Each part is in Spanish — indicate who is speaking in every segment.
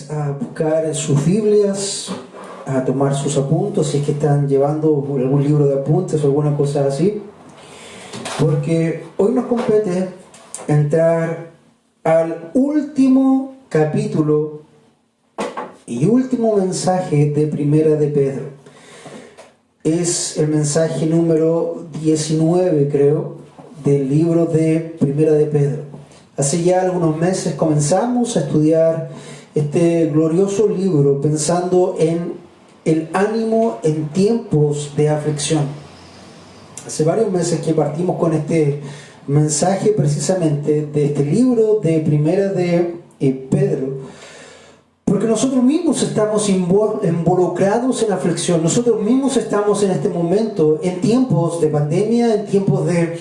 Speaker 1: A buscar sus Biblias, a tomar sus apuntes, si es que están llevando algún libro de apuntes o alguna cosa así, porque hoy nos compete entrar al último capítulo y último mensaje de Primera de Pedro. Es el mensaje número 19, creo, del libro de Primera de Pedro. Hace ya algunos meses comenzamos a estudiar este glorioso libro pensando en el ánimo en tiempos de aflicción. Hace varios meses que partimos con este mensaje precisamente de este libro de Primera de Pedro, porque nosotros mismos estamos involucrados en aflicción. Nosotros mismos estamos en este momento en tiempos de pandemia, en tiempos de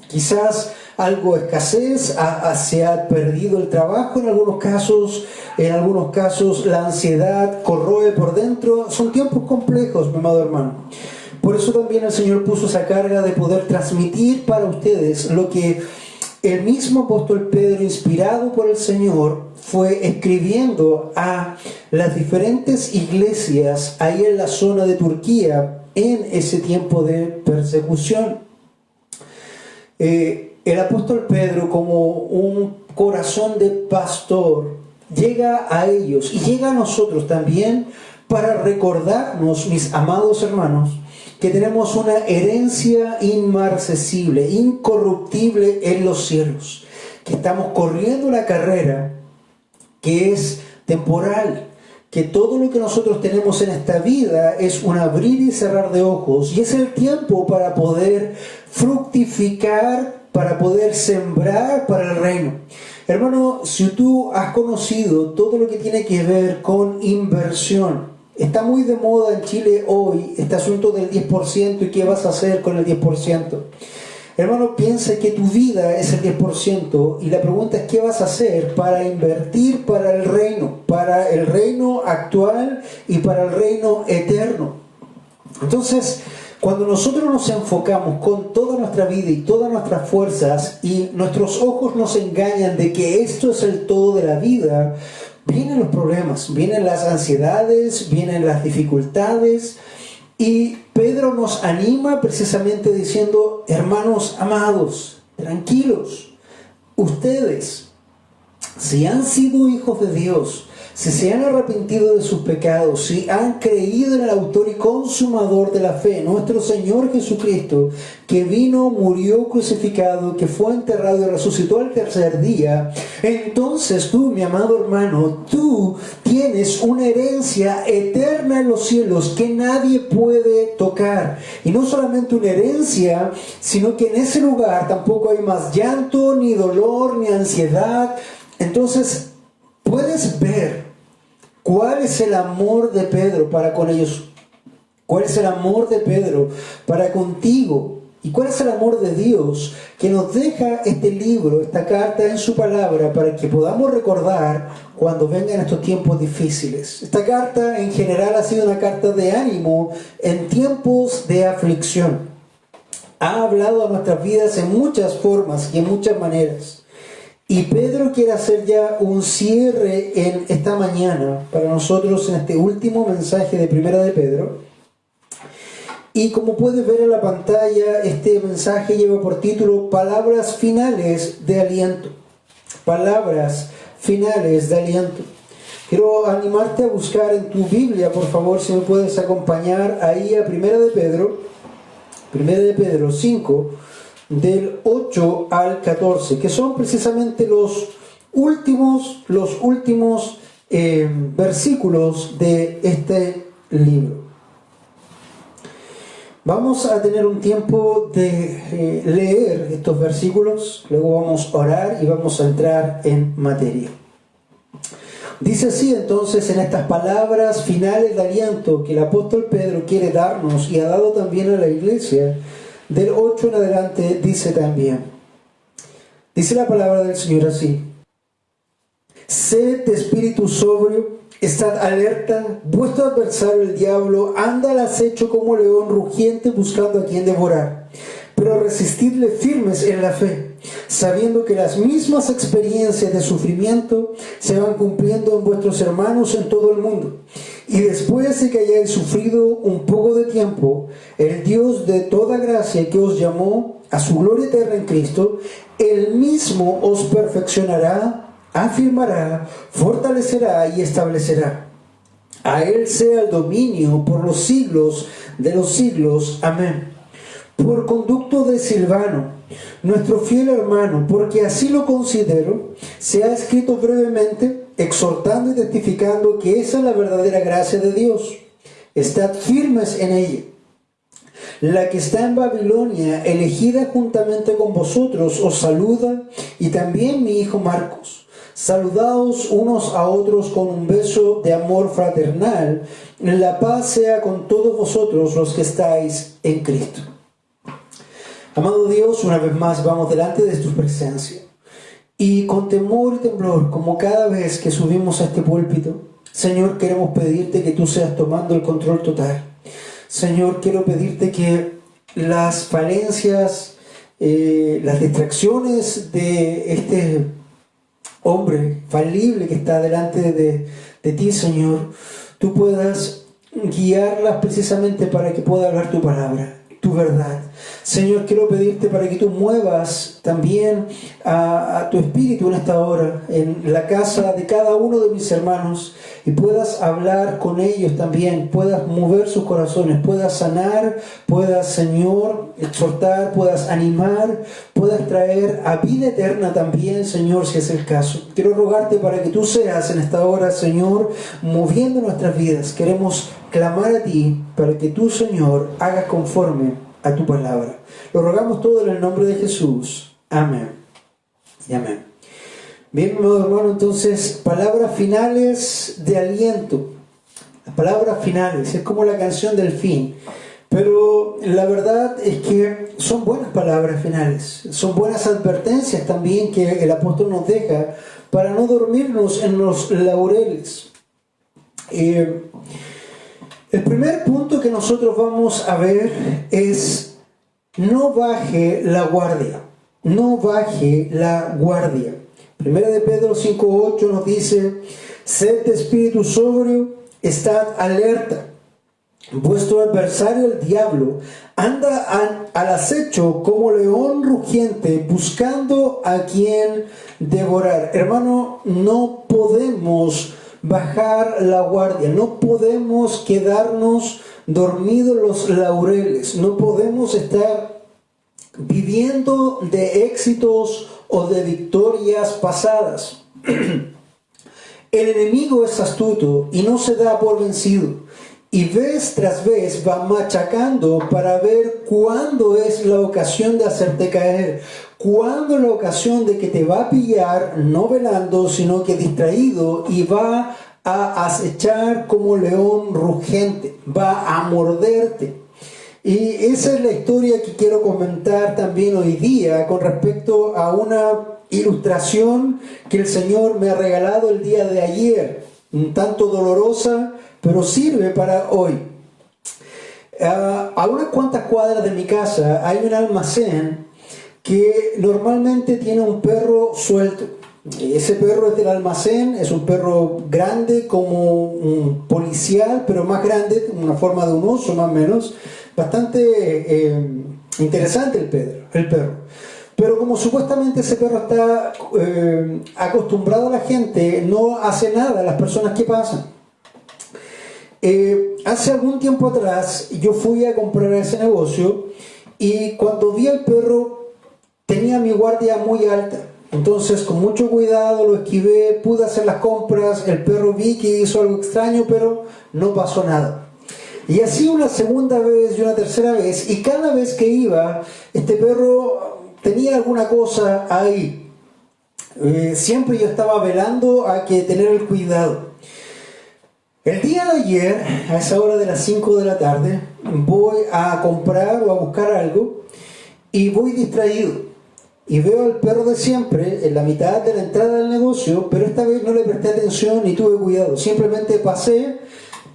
Speaker 1: quizás algo de escasez, se ha perdido el trabajo en algunos casos la ansiedad corroe por dentro. Son tiempos complejos, mi amado hermano. Por eso también el Señor puso esa carga de poder transmitir para ustedes lo que el mismo apóstol Pedro, inspirado por el Señor, fue escribiendo a las diferentes iglesias ahí en la zona de Turquía en ese tiempo de persecución. El apóstol Pedro, como un corazón de pastor, llega a ellos y llega a nosotros también para recordarnos, mis amados hermanos, que tenemos una herencia inmarcesible, incorruptible en los cielos, que estamos corriendo la carrera que es temporal, que todo lo que nosotros tenemos en esta vida es un abrir y cerrar de ojos, y es el tiempo para poder fructificar, para poder sembrar para el reino. Hermano, si tú has conocido todo lo que tiene que ver con inversión, está muy de moda en Chile hoy este asunto del 10% y qué vas a hacer con el 10%. Hermano, piensa que tu vida es el 10% y la pregunta es qué vas a hacer para invertir para el reino actual y para el reino eterno. Entonces, cuando nosotros nos enfocamos con toda nuestra vida y todas nuestras fuerzas y nuestros ojos nos engañan de que esto es el todo de la vida, vienen los problemas, vienen las ansiedades, vienen las dificultades. Y Pedro nos anima precisamente diciendo: hermanos amados, tranquilos, ustedes, si han sido hijos de Dios, si se han arrepentido de sus pecados, si han creído en el autor y consumador de la fe, nuestro Señor Jesucristo, que vino, murió crucificado, que fue enterrado y resucitó al tercer día, entonces tú, mi amado hermano, tú tienes una herencia eterna en los cielos que nadie puede tocar. Y no solamente una herencia, sino que en ese lugar tampoco hay más llanto, ni dolor, ni ansiedad. Entonces, puedes ver cuál es el amor de Pedro para con ellos, cuál es el amor de Pedro para contigo y cuál es el amor de Dios que nos deja este libro, esta carta en su palabra para que podamos recordar cuando vengan estos tiempos difíciles. Esta carta en general ha sido una carta de ánimo en tiempos de aflicción. Ha hablado a nuestras vidas en muchas formas y en muchas maneras. Y Pedro quiere hacer ya un cierre en esta mañana para nosotros en este último mensaje de Primera de Pedro. Y como puedes ver en la pantalla, este mensaje lleva por título Palabras finales de aliento. Palabras finales de aliento. Quiero animarte a buscar en tu Biblia, por favor, si me puedes acompañar ahí a Primera de Pedro 5, del 8 al 14, que son precisamente los últimos versículos de este libro. Vamos a tener un tiempo de leer estos versículos, luego vamos a orar y vamos a entrar en materia. Dice así entonces en estas palabras finales de aliento que el apóstol Pedro quiere darnos y ha dado también a la iglesia. Del 8 en adelante dice también, dice la palabra del Señor así: sed de espíritu sobrio, Estad alerta, vuestro adversario el diablo anda al acecho como león rugiente buscando a quien devorar. Pero resistidle firmes en la fe, sabiendo que las mismas experiencias de sufrimiento se van cumpliendo en vuestros hermanos en todo el mundo. Y después de que hayáis sufrido un poco de tiempo, el Dios de toda gracia que os llamó a su gloria eterna en Cristo, Él mismo os perfeccionará, afirmará, fortalecerá y establecerá. A Él sea el dominio por los siglos de los siglos. Amén. Por conducto de Silvano, nuestro fiel hermano, porque así lo considero, se ha escrito brevemente, exhortando y testificando que esa es la verdadera gracia de Dios. Estad firmes en ella. La que está en Babilonia, elegida juntamente con vosotros, os saluda, y también mi hijo Marcos. Saludaos unos a otros con un beso de amor fraternal. La paz sea con todos vosotros los que estáis en Cristo. Amado Dios, una vez más vamos delante de tu presencia. Y con temor y temblor, como cada vez que subimos a este púlpito, Señor, queremos pedirte que tú seas tomando el control total. Señor, quiero pedirte que las falencias, las distracciones de este hombre falible que está delante de ti, Señor, tú puedas guiarlas precisamente para que pueda hablar tu palabra, tu verdad. Señor, quiero pedirte para que tú muevas también a tu espíritu en esta hora, en la casa de cada uno de mis hermanos, y puedas hablar con ellos también, puedas mover sus corazones, puedas sanar, puedas, Señor, exhortar, puedas animar, puedas traer a vida eterna también, Señor, si es el caso. Quiero rogarte para que tú seas en esta hora, Señor, moviendo nuestras vidas. Queremos clamar a ti para que tú, Señor, hagas conforme a tu palabra. Lo rogamos todo en el nombre de Jesús. Amén y amén. Bien, hermano, entonces, palabras finales de aliento. Las palabras finales, es como la canción del fin. Pero la verdad es que son buenas palabras finales. Son buenas advertencias también que el apóstol nos deja para no dormirnos en los laureles. El primer punto que nosotros vamos a ver es: no baje la guardia. No baje la guardia. Primera de Pedro 5:8 nos dice: sed de espíritu sobrio, estad alerta. Vuestro adversario el diablo anda al acecho como león rugiente, buscando a quien devorar. Hermano, no podemos bajar la guardia, no podemos quedarnos dormidos en los laureles, no podemos estar viviendo de éxitos o de victorias pasadas. El enemigo es astuto y no se da por vencido, y vez tras vez va machacando para ver cuándo es la ocasión de hacerte caer, cuándo es la ocasión de que te va a pillar no velando, sino que distraído, y va a acechar como león rugente, va a morderte. Y esa es la historia que quiero comentar también hoy día con respecto a una ilustración que el Señor me ha regalado el día de ayer, un tanto dolorosa, pero sirve para hoy. A unas cuantas cuadras de mi casa hay un almacén que normalmente tiene un perro suelto. Ese perro es del almacén, es un perro grande como un policial, pero más grande, una forma de un oso más o menos. Bastante interesante el perro. Pero como supuestamente ese perro está acostumbrado a la gente, no hace nada a las personas que pasan. Hace algún tiempo atrás yo fui a comprar a ese negocio, y cuando vi al perro tenía mi guardia muy alta. Entonces, con mucho cuidado lo esquivé, pude hacer las compras. El perro vi que hizo algo extraño, pero no pasó nada. Y así una segunda vez y una tercera vez, y cada vez que iba, este perro tenía alguna cosa ahí. Siempre yo estaba velando a que tener el cuidado. El día de ayer, a esa hora de las 5 de la tarde, voy a comprar o a buscar algo, y voy distraído. y veo al perro de siempre en la mitad de la entrada del negocio, pero esta vez no le presté atención ni tuve cuidado, simplemente pasé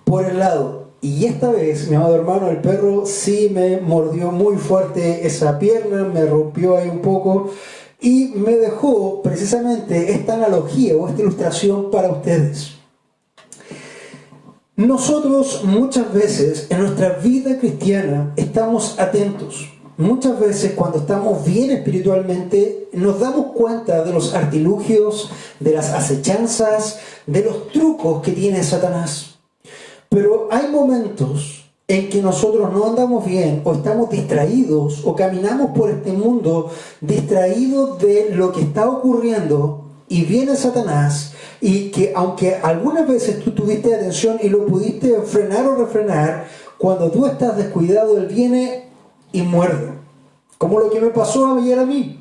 Speaker 1: por el lado. Y esta vez, mi amado hermano, el perro sí me mordió muy fuerte esa pierna, me rompió ahí un poco y me dejó precisamente esta analogía o esta ilustración para ustedes. Nosotros muchas veces en nuestra vida cristiana estamos atentos. Muchas veces cuando estamos bien espiritualmente nos damos cuenta de los artilugios, de las acechanzas, de los trucos que tiene Satanás. Pero hay momentos en que nosotros no andamos bien o estamos distraídos o caminamos por este mundo distraídos de lo que está ocurriendo y viene Satanás y que aunque algunas veces tú tuviste atención y lo pudiste frenar o refrenar, cuando tú estás descuidado él viene y muerde, como lo que me pasó ayer a mí.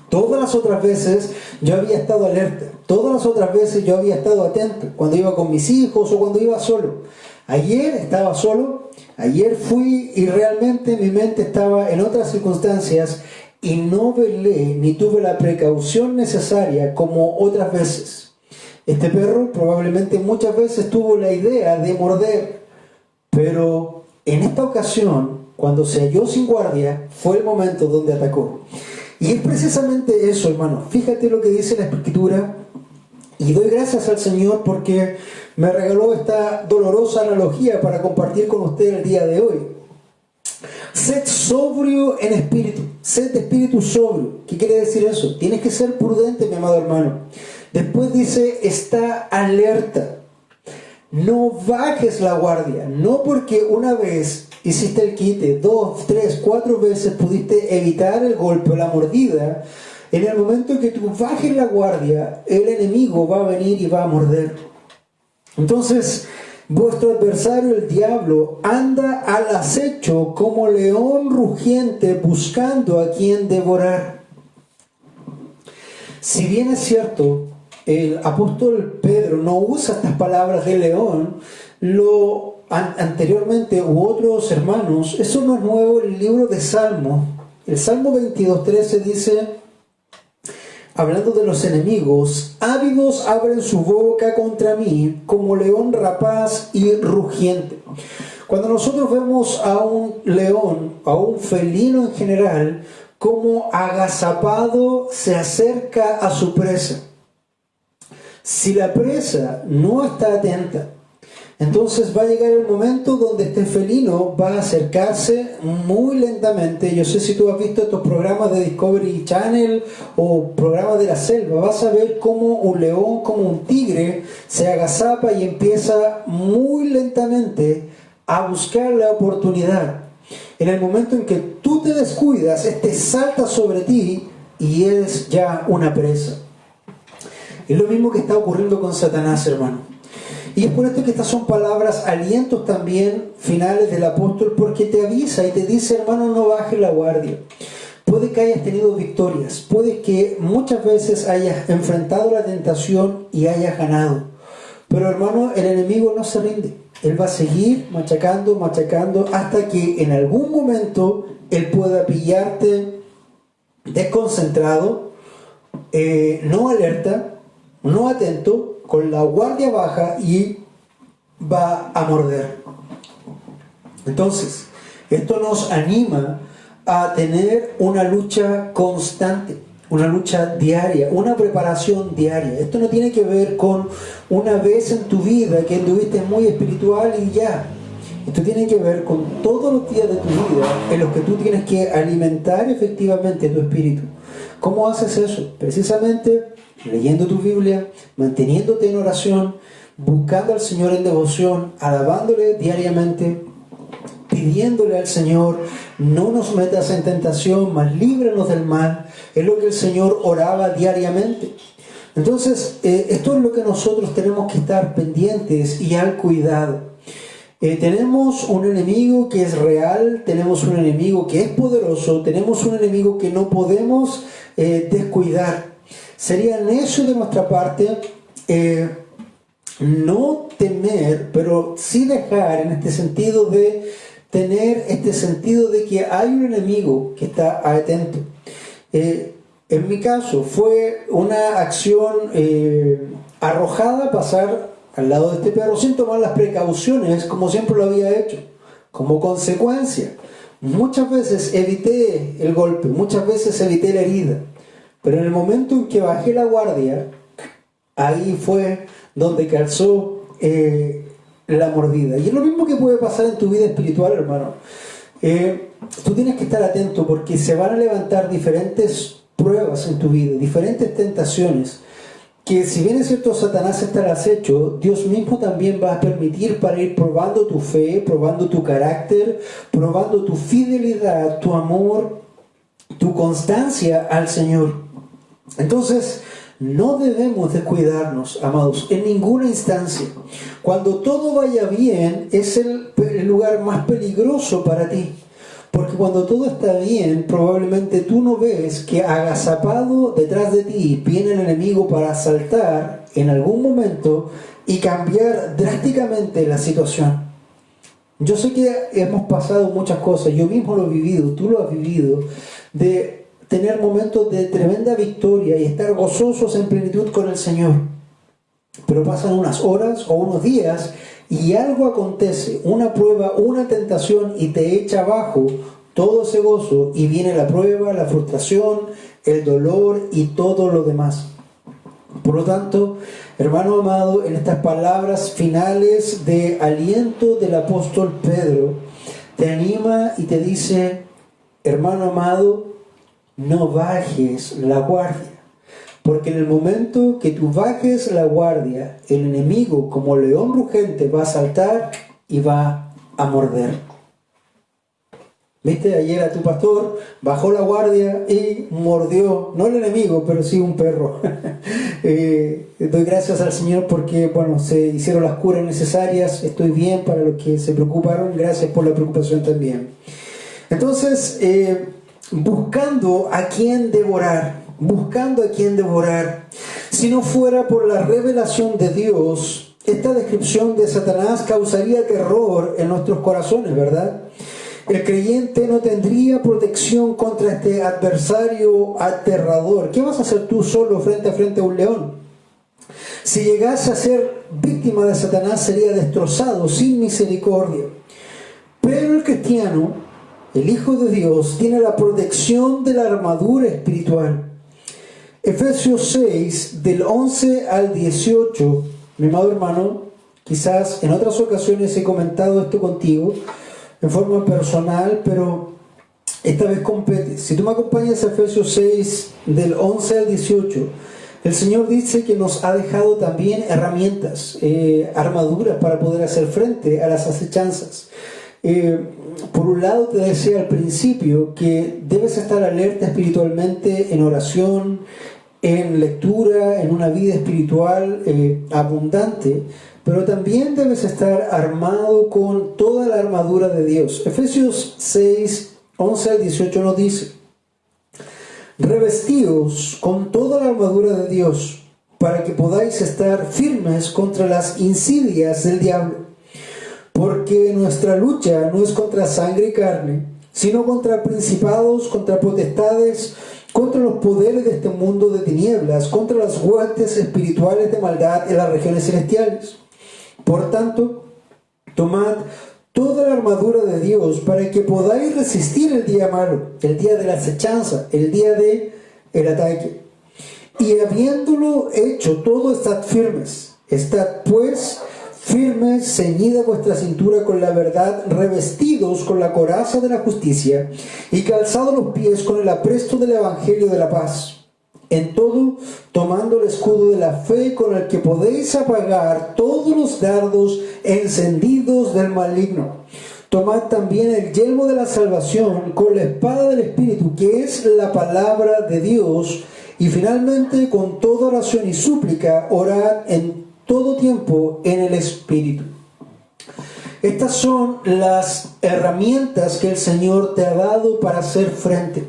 Speaker 1: Todas las otras veces yo había estado alerta, todas las otras veces yo había estado atento, cuando iba con mis hijos o cuando iba solo. Ayer estaba solo, ayer fui y realmente mi mente estaba en otras circunstancias y no velé ni tuve la precaución necesaria como otras veces. Este perro probablemente muchas veces tuvo la idea de morder, pero en esta ocasión, cuando se halló sin guardia, fue el momento donde atacó. Y es precisamente eso, hermano. Fíjate lo que dice la Escritura. Y doy gracias al Señor porque me regaló esta dolorosa analogía para compartir con usted el día de hoy. Sed sobrio en espíritu. Sed de espíritu sobrio. ¿Qué quiere decir eso? Tienes que ser prudente, mi amado hermano. Después dice, está alerta. No bajes la guardia. No porque una vez hiciste el quite, 2, 3, 4 veces pudiste evitar el golpe o la mordida. En el momento en que tú bajes la guardia, el enemigo va a venir y va a morder. Entonces, vuestro adversario, el diablo, anda al acecho como león rugiente buscando a quien devorar. Si bien es cierto, el apóstol Pedro no usa estas palabras de león, anteriormente u otros hermanos, eso no es nuevo en el libro de Salmo. El Salmo 22:13 dice, hablando de los enemigos, ávidos abren su boca contra mí como león rapaz y rugiente. Cuando nosotros vemos a un león, a un felino en general, como agazapado se acerca a su presa. Si la presa no está atenta, entonces va a llegar el momento donde este felino va a acercarse muy lentamente. Yo sé si tú has visto estos programas de Discovery Channel o programas de la selva, vas a ver cómo un león, como un tigre, se agazapa y empieza muy lentamente a buscar la oportunidad. En el momento en que tú te descuidas, este salta sobre ti y eres ya una presa. Es lo mismo que está ocurriendo con Satanás, hermano. Y es por esto que estas son palabras, alientos también finales del apóstol, porque te avisa y te dice, hermano, no bajes la guardia. Puede que hayas tenido victorias, puede que muchas veces hayas enfrentado la tentación y hayas ganado. Pero hermano, el enemigo no se rinde. Él va a seguir machacando, hasta que en algún momento él pueda pillarte desconcentrado, no alerta, no atento, con la guardia baja y va a morder. Entonces, esto nos anima a tener una lucha constante, una lucha diaria, una preparación diaria. Esto no tiene que ver con una vez en tu vida que estuviste muy espiritual y ya. Esto tiene que ver con todos los días de tu vida en los que tú tienes que alimentar efectivamente tu espíritu. ¿Cómo haces eso? Precisamente leyendo tu Biblia, manteniéndote en oración, buscando al Señor en devoción, alabándole diariamente, pidiéndole al Señor, no nos metas en tentación, mas líbranos del mal. Es lo que el Señor oraba diariamente. Entonces, esto es lo que nosotros tenemos que estar pendientes y al cuidado. Tenemos un enemigo que es real, tenemos un enemigo que es poderoso, tenemos un enemigo que no podemos descuidar. Sería necio de nuestra parte no temer, pero sí dejar en este sentido de tener este sentido de que hay un enemigo que está atento. En mi caso fue una acción arrojada a pasar al lado de este perro sin tomar las precauciones como siempre lo había hecho. Como consecuencia, muchas veces evité el golpe, muchas veces evité la herida, pero en el momento en que bajé la guardia, ahí fue donde calzó la mordida. Y es lo mismo que puede pasar en tu vida espiritual, hermano. Tú tienes que estar atento porque se van a levantar diferentes pruebas en tu vida, diferentes tentaciones, que si bien es cierto Satanás está al acecho, Dios mismo también va a permitir para ir probando tu fe, probando tu carácter, probando tu fidelidad, tu amor, tu constancia al Señor. Entonces, no debemos descuidarnos, amados, en ninguna instancia. Cuando todo vaya bien, es el lugar más peligroso para ti. Porque cuando todo está bien, probablemente tú no ves que agazapado detrás de ti viene el enemigo para asaltar en algún momento y cambiar drásticamente la situación. Yo sé que hemos pasado muchas cosas, yo mismo lo he vivido, tú lo has vivido, de tener momentos de tremenda victoria y estar gozosos en plenitud con el Señor. Pero pasan unas horas o unos días y algo acontece, una prueba, una tentación y te echa abajo todo ese gozo y viene la prueba, la frustración, el dolor y todo lo demás. Por lo tanto, hermano amado, en estas palabras finales de aliento del apóstol Pedro, te anima y te dice, hermano amado, no bajes la guardia. Porque en el momento que tú bajes la guardia, el enemigo, como león rugente, va a saltar y va a morder. ¿Viste? Ayer a tu pastor bajó la guardia y mordió, no el enemigo, pero sí un perro. Doy gracias al Señor porque, bueno, se hicieron las curas necesarias. Estoy bien para los que se preocuparon. Gracias por la preocupación también. Entonces, buscando a quién devorar. Buscando a quién devorar. Si no fuera por la revelación de Dios, esta descripción de Satanás causaría terror en nuestros corazones, ¿verdad? El creyente no tendría protección contra este adversario aterrador. ¿Qué vas a hacer tú solo frente a un león? Si llegase a ser víctima de Satanás, sería destrozado sin misericordia. Pero el cristiano, el Hijo de Dios, tiene la protección de la armadura espiritual. Efesios 6, del 11 al 18, mi amado hermano, quizás en otras ocasiones he comentado esto contigo en forma personal, pero esta vez compete. Si tú me acompañas a Efesios 6, del 11 al 18, el Señor dice que nos ha dejado también herramientas, armaduras para poder hacer frente a las acechanzas. Por un lado te decía al principio que debes estar alerta espiritualmente en oración, en lectura, en una vida espiritual abundante, pero también debes estar armado con toda la armadura de Dios. Efesios 6, 11 al 18 nos dice: revestíos con toda la armadura de Dios, para que podáis estar firmes contra las insidias del diablo. Porque nuestra lucha no es contra sangre y carne, sino contra principados, contra potestades, contra los poderes de este mundo de tinieblas, contra las huestes espirituales de maldad en las regiones celestiales. Por tanto, tomad toda la armadura de Dios para que podáis resistir el día malo, el día de la acechanza, el día del ataque. Y habiéndolo hecho todo, estad firmes. Estad pues firmes, ceñida vuestra cintura con la verdad, revestidos con la coraza de la justicia y calzados los pies con el apresto del evangelio de la paz. En todo, tomando el escudo de la fe con el que podéis apagar todos los dardos encendidos del maligno. Tomad también el yelmo de la salvación con la espada del Espíritu, que es la palabra de Dios. Y finalmente, con toda oración y súplica, orad en todo tiempo en el Espíritu. Estas son las herramientas que el Señor te ha dado para hacer frente.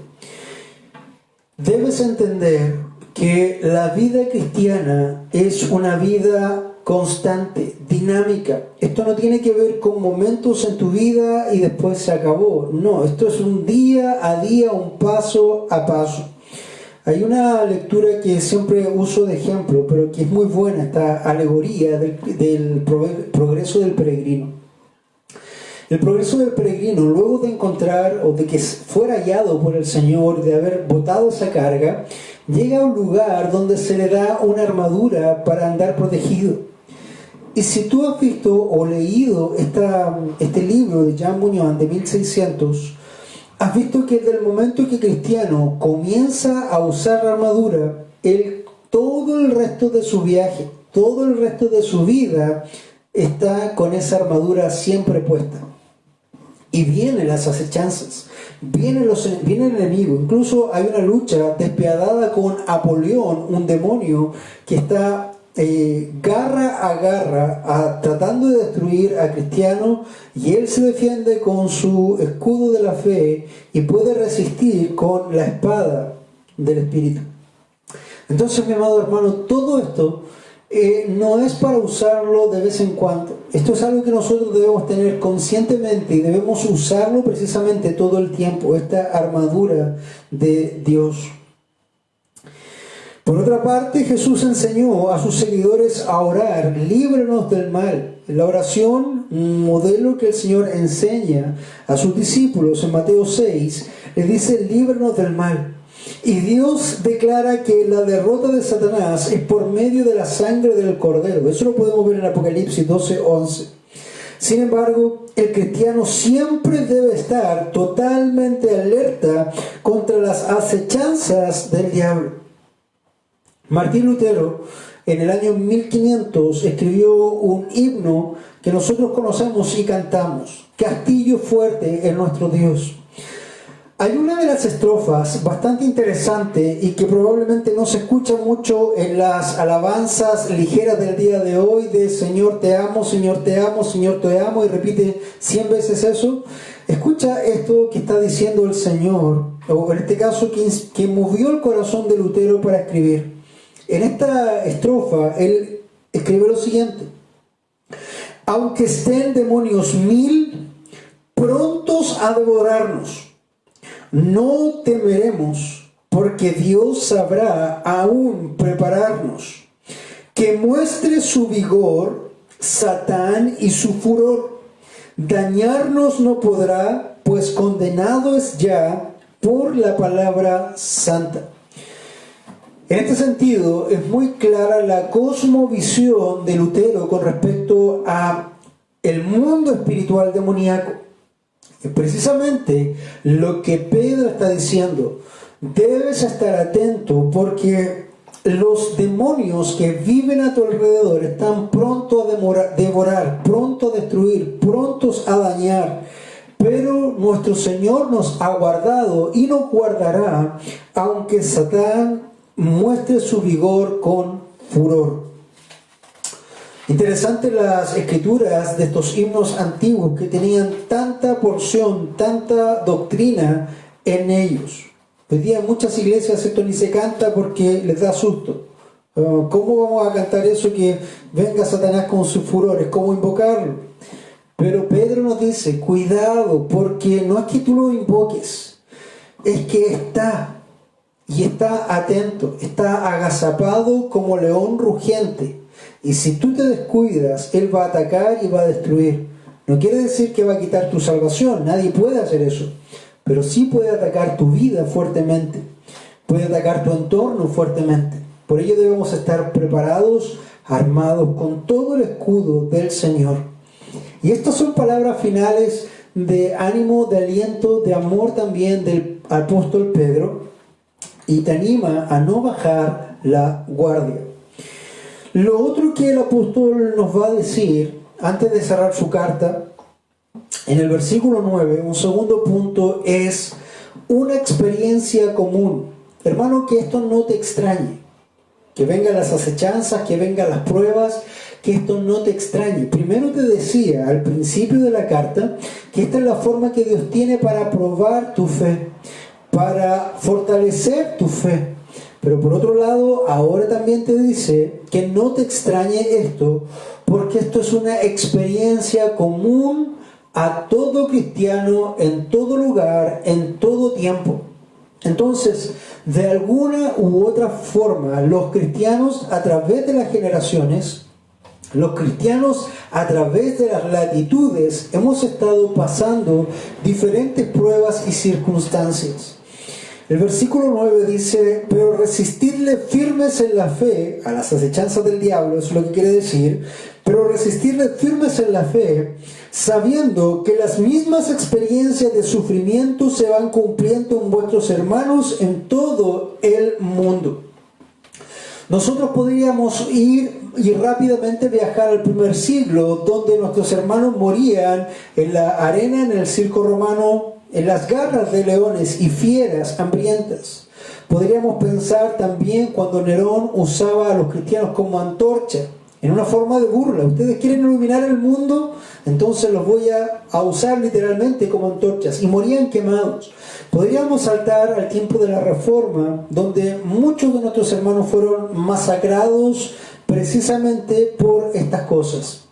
Speaker 1: Debes entender que la vida cristiana es una vida constante, dinámica. Esto no tiene que ver con momentos en tu vida y después se acabó. No, esto es un día a día, un paso a paso. Hay una lectura que siempre uso de ejemplo, pero que es muy buena, esta alegoría del progreso del peregrino. El progreso del peregrino, luego de encontrar o de que fuera hallado por el Señor, de haber botado esa carga, llega a un lugar donde se le da una armadura para andar protegido. Y si tú has visto o leído este libro de Jean Buñuan de 1600, has visto que desde el momento que Cristiano comienza a usar la armadura, todo el resto de su viaje, todo el resto de su vida está con esa armadura siempre puesta. Y vienen las acechanzas, viene el enemigo. Incluso hay una lucha despiadada con Apolión, un demonio que está garra a garra tratando de destruir a Cristiano, y él se defiende con su escudo de la fe y puede resistir con la espada del Espíritu. Entonces, mi amado hermano, todo esto no es para usarlo de vez en cuando. Esto es algo que nosotros debemos tener conscientemente y debemos usarlo precisamente todo el tiempo, esta armadura de Dios. Por otra parte, Jesús enseñó a sus seguidores a orar: líbranos del mal. La oración, un modelo que el Señor enseña a sus discípulos en Mateo 6, les dice: líbranos del mal. Y Dios declara que la derrota de Satanás es por medio de la sangre del Cordero. Eso lo podemos ver en Apocalipsis 12:11. Sin embargo, el cristiano siempre debe estar totalmente alerta contra las acechanzas del diablo. Martín Lutero, en el año 1500, escribió un himno que nosotros conocemos y cantamos: Castillo fuerte en nuestro Dios. Hay una de las estrofas bastante interesante y que probablemente no se escucha mucho en las alabanzas ligeras del día de hoy, de Señor te amo, Señor te amo, Señor te amo, y repite 100 veces eso. Escucha esto que está diciendo el Señor, o en este caso que movió el corazón de Lutero para escribir. En esta estrofa él escribe lo siguiente: aunque estén demonios 1000 prontos a devorarnos, no temeremos, porque Dios sabrá aún prepararnos. Que muestre su vigor Satán y su furor, dañarnos no podrá, pues condenado es ya por la palabra santa. En este sentido, es muy clara la cosmovisión de Lutero con respecto a el mundo espiritual demoníaco. Precisamente lo que Pedro está diciendo: debes estar atento, porque los demonios que viven a tu alrededor están pronto a devorar, pronto a destruir, prontos a dañar. Pero nuestro Señor nos ha guardado y nos guardará, aunque Satán muestre su vigor con furor. Interesante las escrituras de estos himnos antiguos que tenían tanta porción, tanta doctrina en ellos. Hoy día en muchas iglesias esto ni se canta porque les da susto. ¿Cómo vamos a cantar eso que venga Satanás con sus furores? ¿Cómo invocarlo? Pero Pedro nos dice: cuidado, porque no es que tú lo invoques, es que está, y está atento, está agazapado como león rugiente. Y si tú te descuidas, él va a atacar y va a destruir. No quiere decir que va a quitar tu salvación, nadie puede hacer eso, pero sí puede atacar tu vida fuertemente, puede atacar tu entorno fuertemente. Por ello debemos estar preparados, armados con todo el escudo del Señor. Y estas son palabras finales de ánimo, de aliento, de amor también del apóstol Pedro, y te anima a no bajar la guardia. Lo otro que el apóstol nos va a decir antes de cerrar su carta, en el versículo 9, un segundo punto, es una experiencia común. Hermano, que esto no te extrañe, que vengan las acechanzas, que vengan las pruebas, que esto no te extrañe. Primero te decía al principio de la carta que esta es la forma que Dios tiene para probar tu fe, para fortalecer tu fe. Pero por otro lado, ahora también te dice que no te extrañe esto, porque esto es una experiencia común a todo cristiano, en todo lugar, en todo tiempo. Entonces, De alguna u otra forma, los cristianos a través de las generaciones, los cristianos a través de las latitudes, hemos estado pasando diferentes pruebas y circunstancias. El versículo 9 dice: pero resistidle firmes en la fe, a las acechanzas del diablo, eso es lo que quiere decir, pero resistirle firmes en la fe, sabiendo que las mismas experiencias de sufrimiento se van cumpliendo en vuestros hermanos en todo el mundo. Nosotros podríamos ir y rápidamente viajar al primer siglo, donde nuestros hermanos morían en la arena, en el circo romano, en las garras de leones y fieras hambrientas. Podríamos pensar también cuando Nerón usaba a los cristianos como antorcha, en una forma de burla. ¿Ustedes quieren iluminar el mundo? Entonces los voy a usar literalmente como antorchas. Y morían quemados. Podríamos saltar al tiempo de la Reforma, donde muchos de nuestros hermanos fueron masacrados precisamente por estas cosas.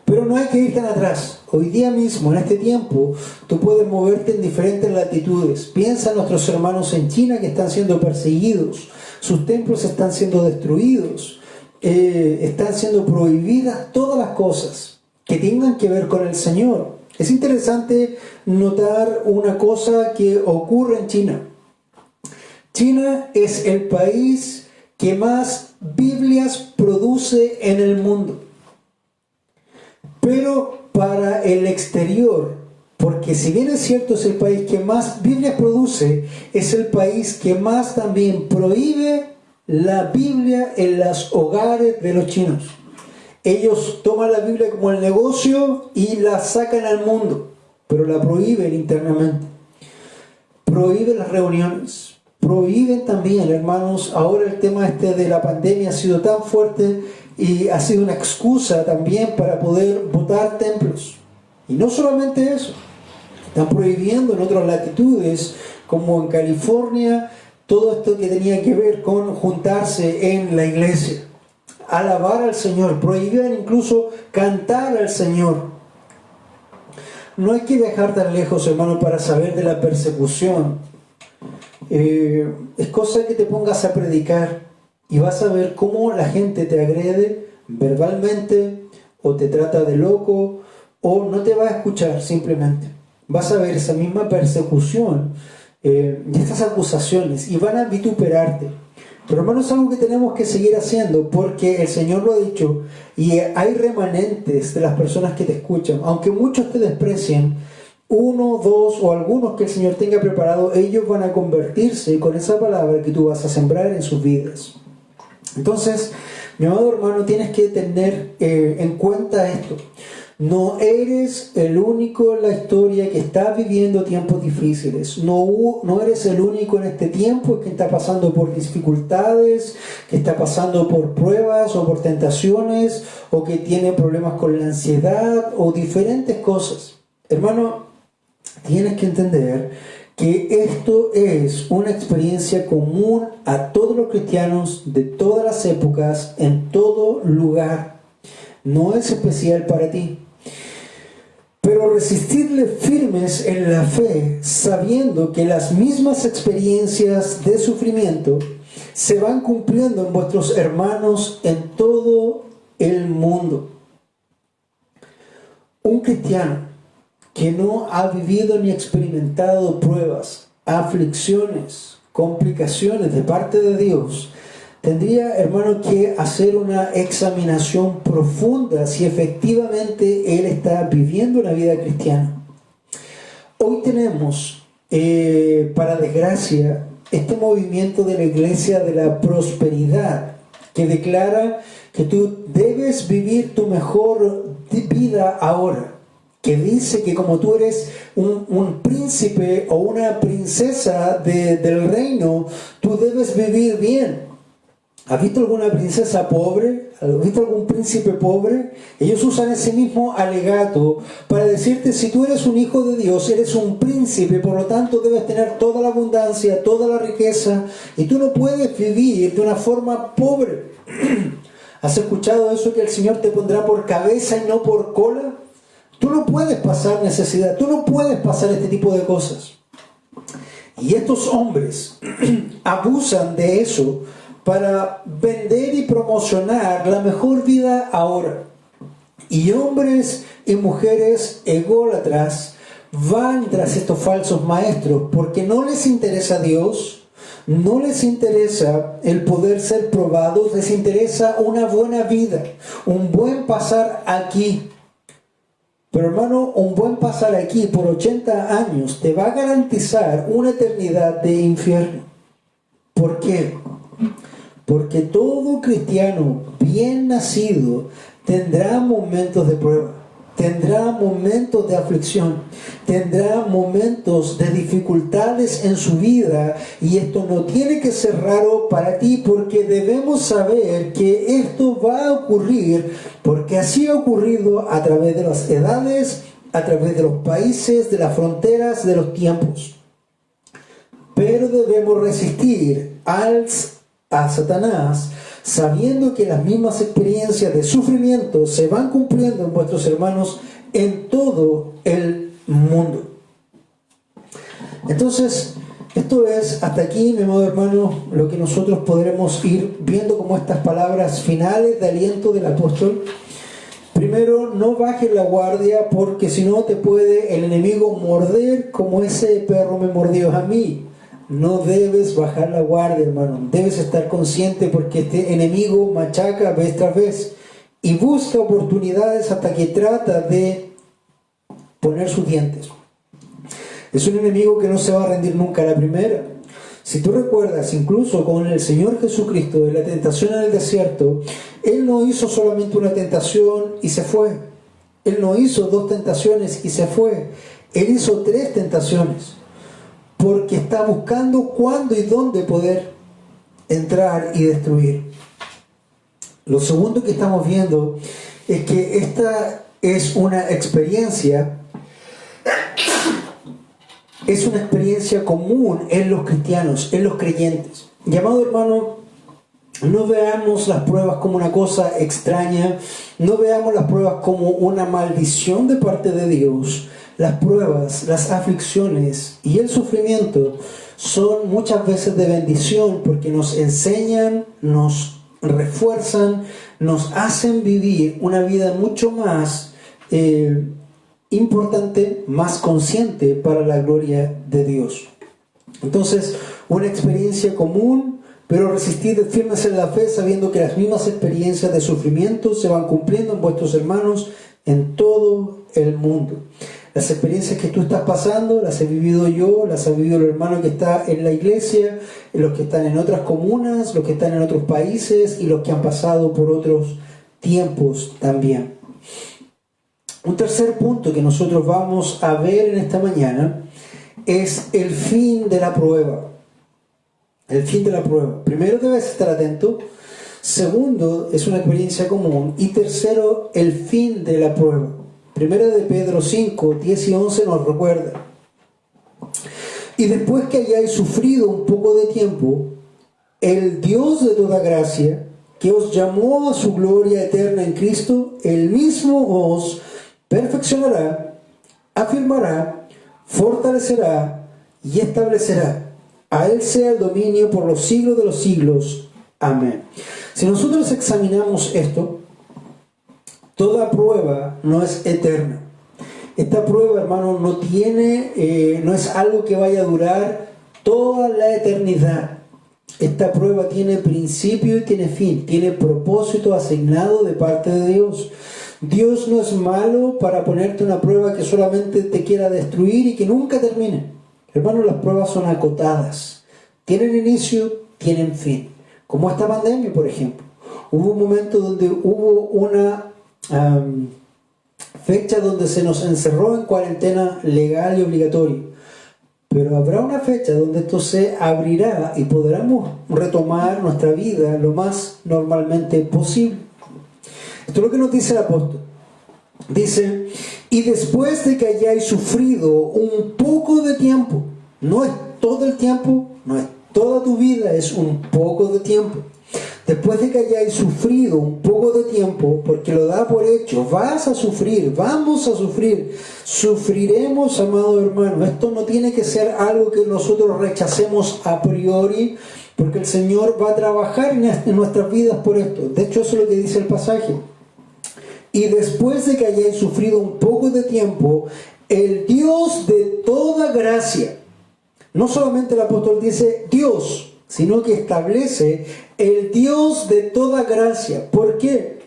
Speaker 1: Pero no hay que ir tan atrás. Hoy día mismo, en este tiempo, tú puedes moverte en diferentes latitudes. Piensa en nuestros hermanos en China que están siendo perseguidos. Sus templos están siendo destruidos. Están siendo prohibidas todas las cosas que tengan que ver con el Señor. Es interesante notar una cosa que ocurre en China. China es el país que más Biblias produce en el mundo. Pero para el exterior, porque si bien es cierto es el país que más Biblias produce, es el país que más también prohíbe la Biblia en los hogares de los chinos. Ellos toman la Biblia como el negocio y la sacan al mundo, pero la prohíben internamente. Prohíben las reuniones. Prohíben también, hermanos, ahora el tema de la pandemia ha sido tan fuerte y ha sido una excusa también para poder botar templos. Y no solamente eso, están prohibiendo en otras latitudes, como en California, todo esto que tenía que ver con juntarse en la iglesia, alabar al Señor, prohibían incluso cantar al Señor. No hay que viajar tan lejos, hermano, para saber de la persecución. Es cosa que te pongas a predicar y vas a ver cómo la gente te agrede verbalmente, o te trata de loco, o no te va a escuchar simplemente. Vas a ver esa misma persecución y estas acusaciones, y van a vituperarte. Pero hermano, es algo que tenemos que seguir haciendo, porque el Señor lo ha dicho, y hay remanentes de las personas que te escuchan. Aunque muchos te desprecien, uno, dos o algunos que el Señor tenga preparado, ellos van a convertirse con esa palabra que tú vas a sembrar en sus vidas. Entonces, mi amado hermano, tienes que tener en cuenta esto. No eres el único en la historia que está viviendo tiempos difíciles. No eres el único en este tiempo que está pasando por dificultades, que está pasando por pruebas o por tentaciones, o que tiene problemas con la ansiedad o diferentes cosas. Hermano, tienes que entender que esto es una experiencia común a todos los cristianos de todas las épocas, en todo lugar. No es especial para ti. Pero resistidle firmes en la fe, sabiendo que las mismas experiencias de sufrimiento se van cumpliendo en vuestros hermanos en todo el mundo. Un cristiano que no ha vivido ni experimentado pruebas, aflicciones, complicaciones de parte de Dios, tendría, hermano, que hacer una examinación profunda si efectivamente él está viviendo una vida cristiana. Hoy tenemos, para desgracia, este movimiento de la iglesia de la prosperidad, que declara que tú debes vivir tu mejor vida ahora. Que dice que como tú eres un príncipe o una princesa del reino, tú debes vivir bien. ¿Has visto alguna princesa pobre? ¿Has visto algún príncipe pobre? Ellos usan ese mismo alegato para decirte: si tú eres un hijo de Dios, eres un príncipe, por lo tanto debes tener toda la abundancia, toda la riqueza, y tú no puedes vivir de una forma pobre. ¿Has escuchado eso, que el Señor te pondrá por cabeza y no por cola? Tú no puedes pasar necesidad, tú no puedes pasar este tipo de cosas. Y estos hombres abusan de eso para vender y promocionar la mejor vida ahora. Y hombres y mujeres ególatras van tras estos falsos maestros porque no les interesa Dios, no les interesa el poder ser probados, les interesa una buena vida, un buen pasar aquí. Pero hermano, un buen pasar aquí por 80 años te va a garantizar una eternidad de infierno. ¿Por qué? Porque todo cristiano bien nacido tendrá momentos de prueba, tendrá momentos de aflicción, tendrá momentos de dificultades en su vida, y esto no tiene que ser raro para ti, porque debemos saber que esto va a ocurrir, porque así ha ocurrido a través de las edades, a través de los países, de las fronteras, de los tiempos. Pero debemos resistir a Satanás, sabiendo que las mismas experiencias de sufrimiento se van cumpliendo en vuestros hermanos en todo el mundo. Entonces, esto es hasta aquí, mi amado hermano, lo que nosotros podremos ir viendo como estas palabras finales de aliento del apóstol. Primero, no bajes la guardia, porque si no te puede el enemigo morder como ese perro me mordió a mí. No debes bajar la guardia, hermano. Debes estar consciente, porque este enemigo machaca vez tras vez y busca oportunidades hasta que trata de poner sus dientes. Es un enemigo que no se va a rendir nunca a la primera. Si tú recuerdas, incluso con el Señor Jesucristo en la tentación en el desierto, Él no hizo solamente una tentación y se fue. Él no hizo 2 tentaciones y se fue. Él hizo 3 tentaciones. Porque está buscando cuándo y dónde poder entrar y destruir. Lo segundo que estamos viendo es que esta es una experiencia común en los cristianos, en los creyentes. Llamado hermano, no veamos las pruebas como una cosa extraña, no veamos las pruebas como una maldición de parte de Dios. Las pruebas, las aflicciones y el sufrimiento son muchas veces de bendición, porque nos enseñan, nos refuerzan, nos hacen vivir una vida mucho más importante, más consciente para la gloria de Dios. Entonces, una experiencia común, pero resistid firmes en la fe, sabiendo que las mismas experiencias de sufrimiento se van cumpliendo en vuestros hermanos en todo el mundo. Las experiencias que tú estás pasando las he vivido yo, las ha vivido el hermano que está en la iglesia, los que están en otras comunas, los que están en otros países y los que han pasado por otros tiempos también. Un tercer punto que nosotros vamos a ver en esta mañana es el fin de la prueba. El fin de la prueba. Primero, debes estar atento. Segundo, es una experiencia común. Y tercero, el fin de la prueba. Primera de Pedro 5, 10 y 11 nos recuerda: y después que hayáis sufrido un poco de tiempo, el Dios de toda gracia, que os llamó a su gloria eterna en Cristo, Él mismo os perfeccionará, afirmará, fortalecerá y establecerá. A Él sea el dominio por los siglos de los siglos. Amén. Si nosotros examinamos esto, toda prueba no es eterna. Esta prueba, hermano, no es algo que vaya a durar toda la eternidad. Esta prueba tiene principio y tiene fin, tiene propósito asignado de parte de Dios. Dios no es malo para ponerte una prueba que solamente te quiera destruir y que nunca termine. Hermano, las pruebas son acotadas. Tienen inicio, tienen fin. Como esta pandemia, por ejemplo. Hubo un momento donde hubo una fecha donde se nos encerró en cuarentena legal y obligatoria, pero habrá una fecha donde esto se abrirá y podremos retomar nuestra vida lo más normalmente posible. Esto es lo que nos dice el apóstol. Dice: y después de que hayáis sufrido un poco de tiempo, no es todo el tiempo, no es toda tu vida, es un poco de tiempo. después de que hayáis sufrido un poco de tiempo, porque lo da por hecho, vas a sufrir, vamos a sufrir, sufriremos, amado hermano. Esto no tiene que ser algo que nosotros rechacemos a priori, porque el Señor va a trabajar en nuestras vidas por esto. De hecho, eso es lo que dice el pasaje. Y después de que hayáis sufrido un poco de tiempo, el Dios de toda gracia, no solamente el apóstol dice Dios, sino que establece el Dios de toda gracia. ¿Por qué?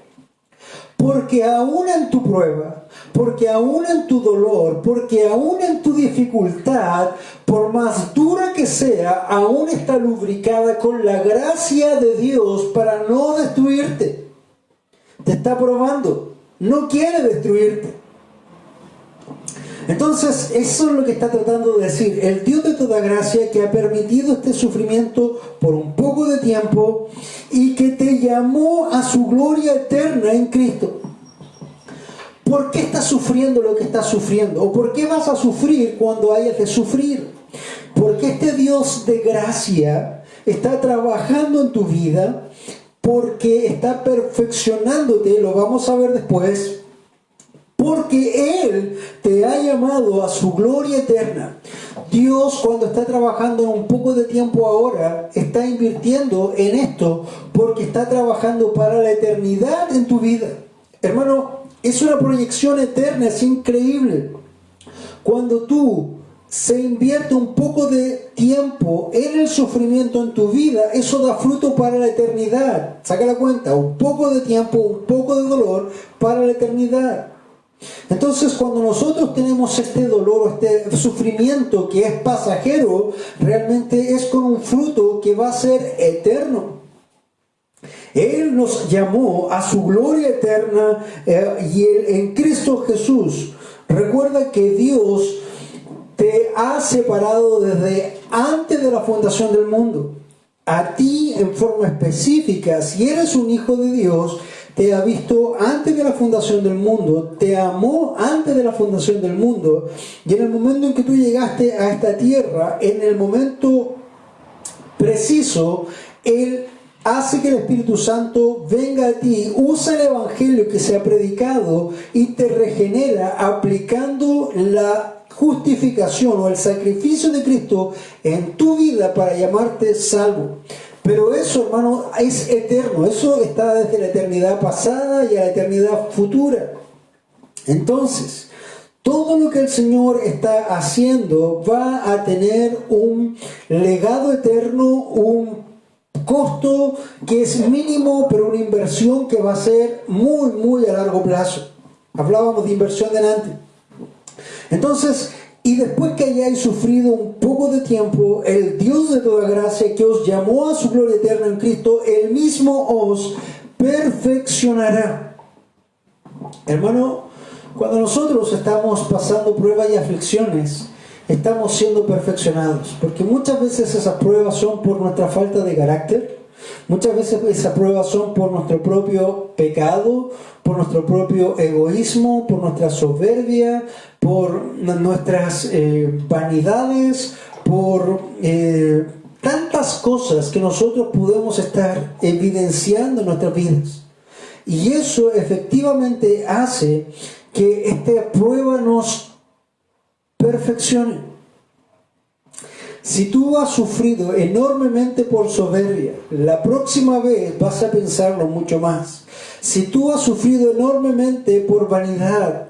Speaker 1: Porque aún en tu prueba, porque aún en tu dolor, porque aún en tu dificultad, por más dura que sea, aún está lubricada con la gracia de Dios para no destruirte. Te está probando, no quiere destruirte. Entonces, eso es lo que está tratando de decir. El Dios de toda gracia que ha permitido este sufrimiento por un poco de tiempo y que te llamó a su gloria eterna en Cristo. ¿Por qué estás sufriendo lo que estás sufriendo? ¿O por qué vas a sufrir cuando hayas de sufrir? Porque este Dios de gracia está trabajando en tu vida, porque está perfeccionándote, lo vamos a ver después, porque Él te ha llamado a su gloria eterna. Dios, cuando está trabajando en un poco de tiempo ahora, está invirtiendo en esto porque está trabajando para la eternidad en tu vida. Hermano, es una proyección eterna, es increíble. Cuando tú se invierte un poco de tiempo en el sufrimiento en tu vida, eso da fruto para la eternidad. Saca la cuenta, un poco de tiempo, un poco de dolor para la eternidad. Entonces, cuando nosotros tenemos este dolor, este sufrimiento que es pasajero, realmente es con un fruto que va a ser eterno. Él nos llamó a su gloria eterna y en Cristo Jesús. Recuerda que Dios te ha separado desde antes de la fundación del mundo. A ti en forma específica, si eres un hijo de Dios, te ha visto antes de la fundación del mundo, te amó antes de la fundación del mundo, y en el momento en que tú llegaste a esta tierra, en el momento preciso, Él hace que el Espíritu Santo venga a ti, usa el Evangelio que se ha predicado y te regenera aplicando la justificación o el sacrificio de Cristo en tu vida para llamarte salvo. Pero eso, hermano, es eterno. Eso está desde la eternidad pasada y a la eternidad futura. Entonces, todo lo que el Señor está haciendo va a tener un legado eterno, un costo que es mínimo, pero una inversión que va a ser muy, muy a largo plazo. Hablábamos de inversión delante. Entonces, y después que hayáis sufrido un poco de tiempo, el Dios de toda gracia que os llamó a su gloria eterna en Cristo, Él mismo os perfeccionará. Hermano, cuando nosotros estamos pasando pruebas y aflicciones, estamos siendo perfeccionados, porque muchas veces esas pruebas son por nuestra falta de carácter, muchas veces esas pruebas son por nuestro propio pecado, por nuestro propio egoísmo, por nuestra soberbia, por nuestras vanidades, por tantas cosas que nosotros podemos estar evidenciando en nuestras vidas. Y eso efectivamente hace que esta prueba nos perfeccione. Si tú has sufrido enormemente por soberbia, la próxima vez vas a pensarlo mucho más. Si tú has sufrido enormemente por vanidad,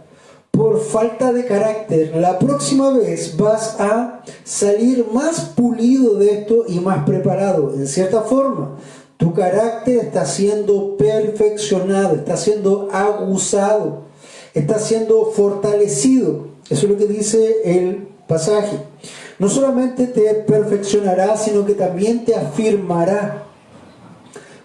Speaker 1: por falta de carácter, la próxima vez vas a salir más pulido de esto y más preparado. En cierta forma, tu carácter está siendo perfeccionado, está siendo aguzado, está siendo fortalecido. Eso es lo que dice el pasaje. No solamente te perfeccionará, sino que también te afirmará.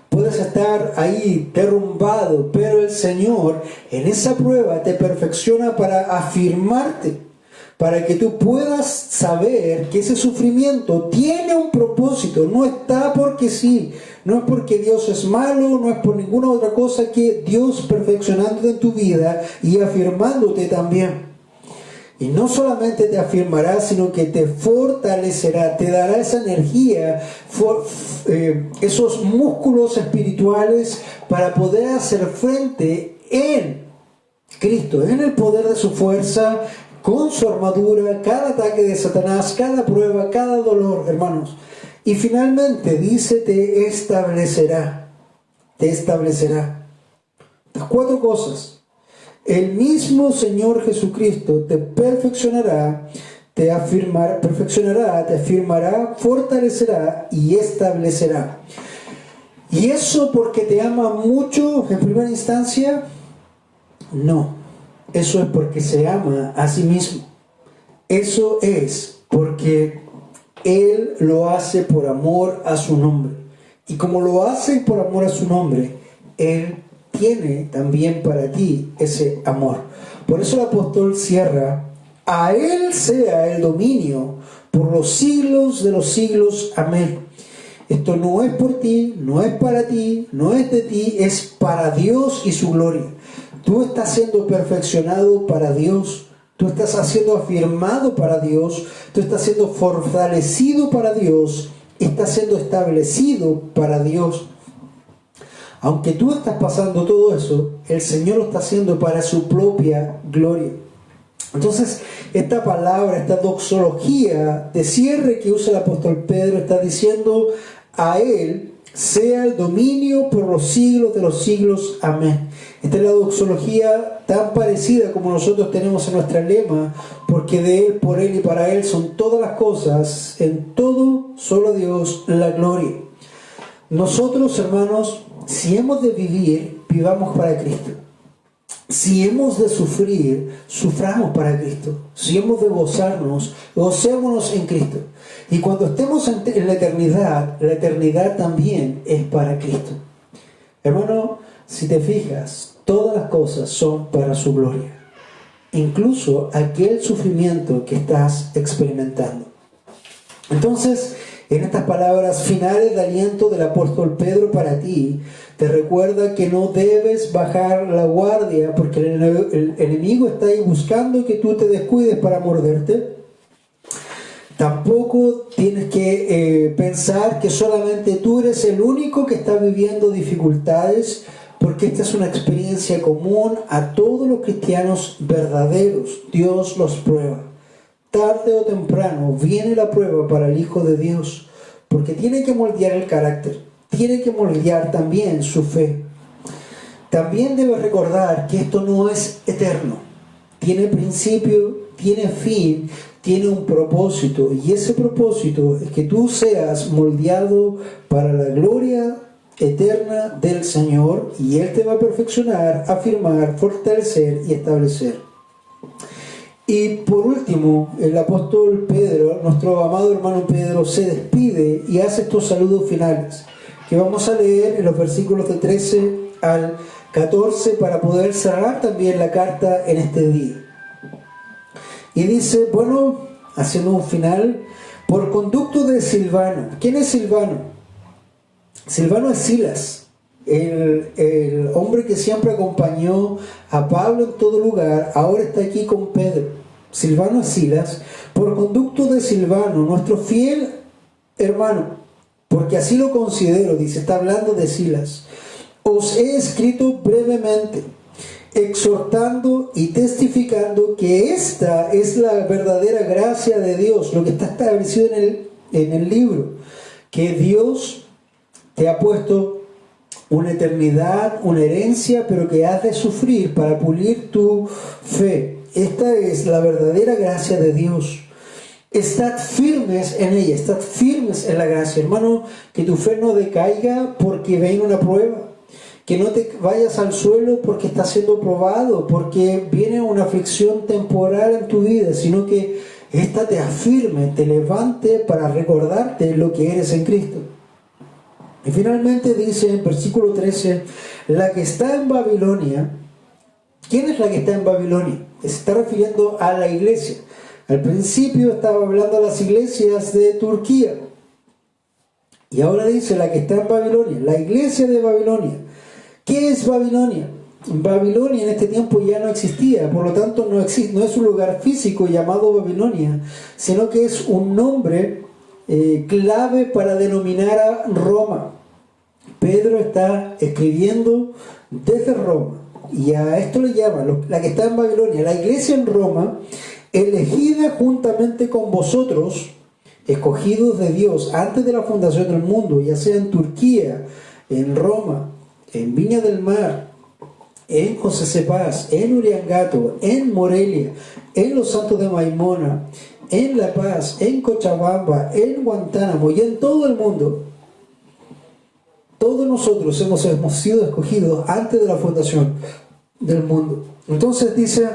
Speaker 1: Puedes estar ahí derrumbado, pero el Señor en esa prueba te perfecciona para afirmarte, para que tú puedas saber que ese sufrimiento tiene un propósito, no está porque sí, no es porque Dios es malo, no es por ninguna otra cosa que Dios perfeccionándote en tu vida y afirmándote también. Y no solamente te afirmará, sino que te fortalecerá, te dará esa energía, esos músculos espirituales para poder hacer frente en Cristo, en el poder de su fuerza, con su armadura, cada ataque de Satanás, cada prueba, cada dolor, hermanos. Y finalmente dice, te establecerá, te establecerá. Las 4 cosas. El mismo Señor Jesucristo te perfeccionará, te afirmará, fortalecerá y establecerá. ¿Y eso porque te ama mucho en primera instancia? No, eso es porque se ama a sí mismo. Eso es porque Él lo hace por amor a su nombre. Y como lo hace por amor a su nombre, Él tiene también para ti ese amor. Por eso el apóstol cierra, a Él sea el dominio por los siglos de los siglos. Amén. Esto no es por ti, no es para ti, no es de ti, es para Dios y su gloria. Tú estás siendo perfeccionado para Dios, tú estás siendo afirmado para Dios, tú estás siendo fortalecido para Dios, estás siendo establecido para Dios. Aunque tú estás pasando todo eso, el Señor lo está haciendo para su propia gloria. Entonces, esta palabra, esta doxología de cierre que usa el apóstol Pedro, está diciendo, a Él sea el dominio por los siglos de los siglos. Amén. Esta es la doxología tan parecida como nosotros tenemos en nuestra lema, porque de Él, por Él y para Él son todas las cosas, en todo, solo a Dios la gloria. Nosotros, hermanos, si hemos de vivir, vivamos para Cristo. Si hemos de sufrir, suframos para Cristo. Si hemos de gozarnos, gocémonos en Cristo. Y cuando estemos en la eternidad también es para Cristo. Hermano, si te fijas, todas las cosas son para su gloria. Incluso aquel sufrimiento que estás experimentando. Entonces, en estas palabras finales de aliento del apóstol Pedro para ti, te recuerda que no debes bajar la guardia porque el enemigo está ahí buscando que tú te descuides para morderte. Tampoco tienes que pensar que solamente tú eres el único que está viviendo dificultades, porque esta es una experiencia común a todos los cristianos verdaderos. Dios los prueba. Tarde o temprano viene la prueba para el Hijo de Dios, porque tiene que moldear el carácter, tiene que moldear también su fe. También debes recordar que esto no es eterno, tiene principio, tiene fin, tiene un propósito, y ese propósito es que tú seas moldeado para la gloria eterna del Señor, y Él te va a perfeccionar, afirmar, fortalecer y establecer. Y por último, el apóstol Pedro, nuestro amado hermano Pedro, se despide y hace estos saludos finales, que vamos a leer en los versículos de 13 al 14 para poder cerrar también la carta en este día. Y dice, bueno, haciendo un final, por conducto de Silvano. ¿Quién es Silvano? Silvano es Silas, el hombre que siempre acompañó a Pablo en todo lugar, ahora está aquí con Pedro. Silvano es Silas, por conducto de Silvano, nuestro fiel hermano, porque así lo considero, dice, está hablando de Silas. Os he escrito brevemente, exhortando y testificando que esta es la verdadera gracia de Dios, lo que está establecido en el libro, que Dios te ha puesto una eternidad, una herencia, pero que has de sufrir para pulir tu fe. Esta es la verdadera gracia de Dios. Estad firmes en ella, estad firmes en la gracia. Hermano, que tu fe no decaiga porque viene una prueba. Que no te vayas al suelo porque estás siendo probado, porque viene una aflicción temporal en tu vida, sino que esta te afirme, te levante para recordarte lo que eres en Cristo. Y finalmente dice en versículo 13, la que está en Babilonia. ¿Quién es la que está en Babilonia? Se está refiriendo a la iglesia. Al principio estaba hablando a las iglesias de Turquía. Y ahora dice la que está en Babilonia, la iglesia de Babilonia. ¿Qué es Babilonia? Babilonia en este tiempo ya no existía, por lo tanto no es un lugar físico llamado Babilonia, sino que es un nombre clave para denominar a Roma. Pedro está escribiendo desde Roma, y a esto le llaman, la que está en Babilonia, la iglesia en Roma, elegida juntamente con vosotros, escogidos de Dios antes de la fundación del mundo, ya sea en Turquía, en Roma, en Viña del Mar, en José Cepaz, en Uriangato, en Morelia, en Los Santos de Maimona, en La Paz, en Cochabamba, en Guantánamo y en todo el mundo. Todos nosotros hemos sido escogidos antes de la fundación del mundo. Entonces dice,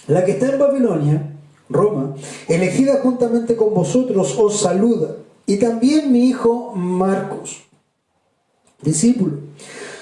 Speaker 1: la que está en Babilonia, Roma, elegida juntamente con vosotros, os saluda. Y también mi hijo Marcos, discípulo.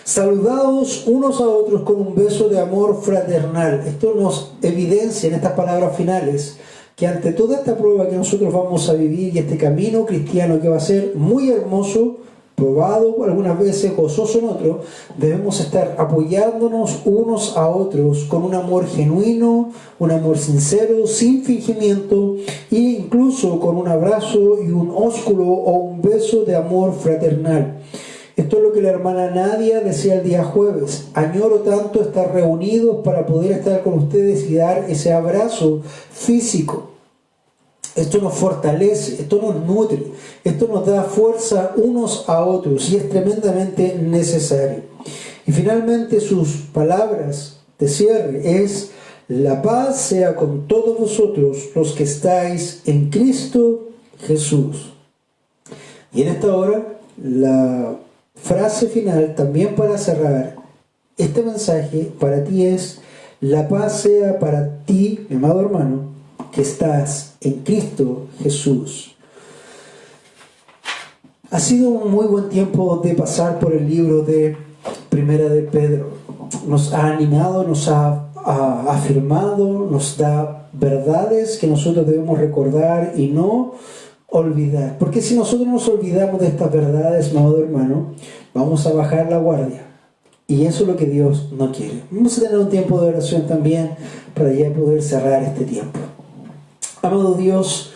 Speaker 1: Saludaos unos a otros con un beso de amor fraternal. Esto nos evidencia en estas palabras finales que ante toda esta prueba que nosotros vamos a vivir y este camino cristiano que va a ser muy hermoso, probado algunas veces, gozoso en otro, debemos estar apoyándonos unos a otros con un amor genuino, un amor sincero, sin fingimiento, e incluso con un abrazo y un ósculo o un beso de amor fraternal. Esto es lo que la hermana Nadia decía el día jueves. Añoro tanto estar reunidos para poder estar con ustedes y dar ese abrazo físico. Esto nos fortalece, esto nos nutre, esto nos da fuerza unos a otros y es tremendamente necesario. Y finalmente sus palabras de cierre es: la paz sea con todos vosotros los que estáis en Cristo Jesús. Y en esta hora la frase final también para cerrar este mensaje para ti es: la paz sea para ti, mi amado hermano, que estás en Cristo Jesús. Ha sido un muy buen tiempo de pasar por el libro de Primera de Pedro. Nos ha animado, nos ha afirmado, nos da verdades que nosotros debemos recordar y no olvidar. Porque si nosotros nos olvidamos de estas verdades, mi amado hermano, vamos a bajar la guardia. Y eso es lo que Dios no quiere. Vamos a tener un tiempo de oración también para ya poder cerrar este tiempo. Amado Dios,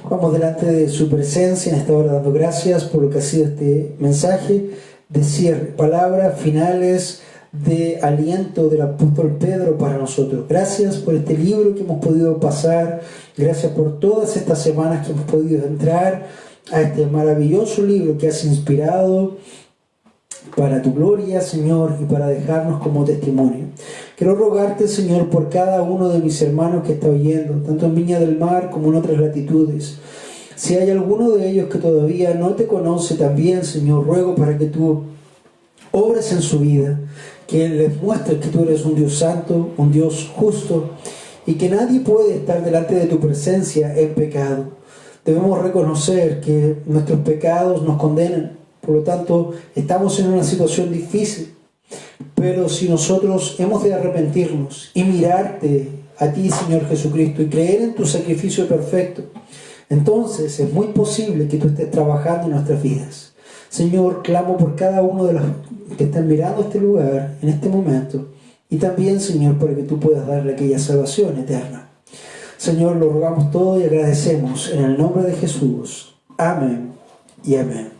Speaker 1: vamos delante de su presencia en esta hora dando gracias por lo que ha sido este mensaje de cierre, palabras finales de aliento del apóstol Pedro para nosotros. Gracias por este libro que hemos podido pasar, gracias por todas estas semanas que hemos podido entrar a este maravilloso libro que has inspirado para tu gloria, Señor, y para dejarnos como testimonio. Quiero rogarte, Señor, por cada uno de mis hermanos que está oyendo, tanto en Viña del Mar como en otras latitudes. Si hay alguno de ellos que todavía no te conoce también, Señor, ruego para que tú obres en su vida, que les muestres que tú eres un Dios santo, un Dios justo, y que nadie puede estar delante de tu presencia en pecado. Debemos reconocer que nuestros pecados nos condenan. Por lo tanto, estamos en una situación difícil, pero si nosotros hemos de arrepentirnos y mirarte a ti, Señor Jesucristo, y creer en tu sacrificio perfecto, entonces es muy posible que tú estés trabajando en nuestras vidas. Señor, clamo por cada uno de los que están mirando este lugar en este momento, y también, Señor, para que tú puedas darle aquella salvación eterna. Señor, lo rogamos todo y agradecemos en el nombre de Jesús. Amén y amén.